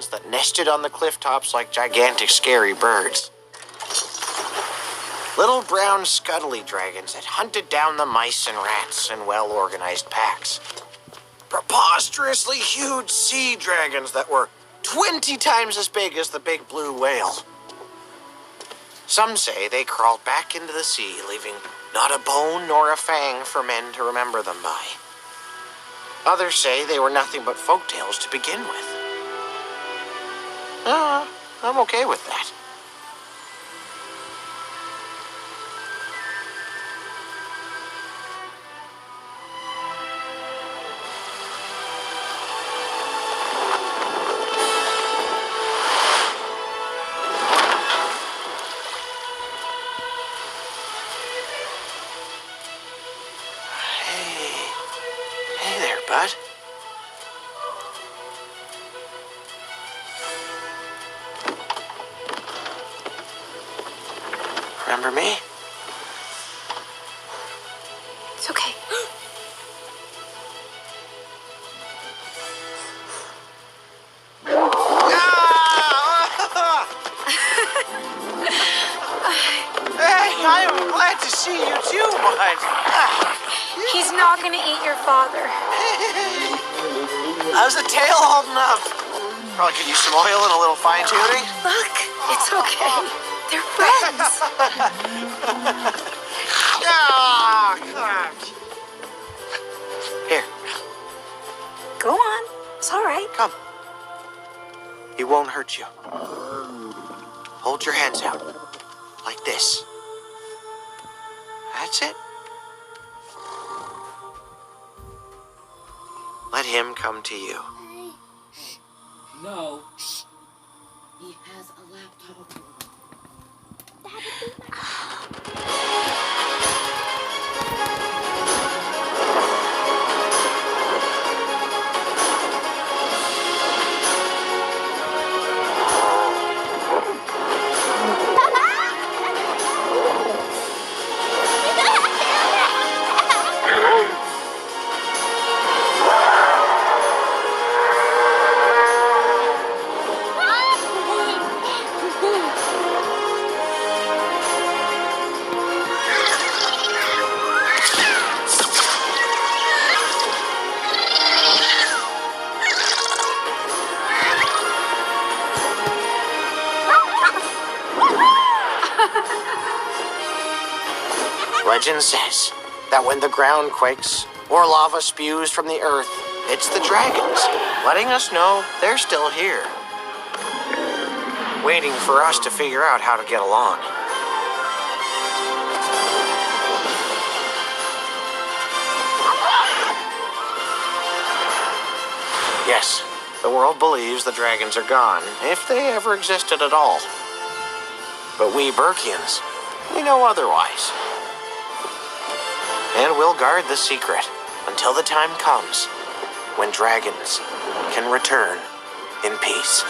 dragons that nested on the cliff tops like gigantic scary birds. Little brown scuttly dragons that hunted down the mice and rats in well-organized packs. Preposterously huge sea dragons that were 20 times as big as the big blue whale. Some say they crawled back into the sea, leaving not a bone nor a fang for men to remember them by. Others say they were nothing but folk tales to begin with. I'm okay with that. Hey there, bud. Remember me? It's okay. Hey, I am glad to see you too, bud. He's not gonna eat your father. How's the tail holding up? Probably could use some oil and a little fine-tuning. Look, it's okay. They're friends. Here, Go on. It's all right. come. He won't hurt you. Hold your hands out. Like this. That's it. Let him come to you. No. He has a laptop. Legend says that when the ground quakes or lava spews from the earth, it's the dragons, letting us know they're still here, waiting for us to figure out how to get along. Yes, the world believes the dragons are gone, if they ever existed at all. But we Burkians, we know otherwise. And we'll guard the secret until the time comes when dragons can return in peace.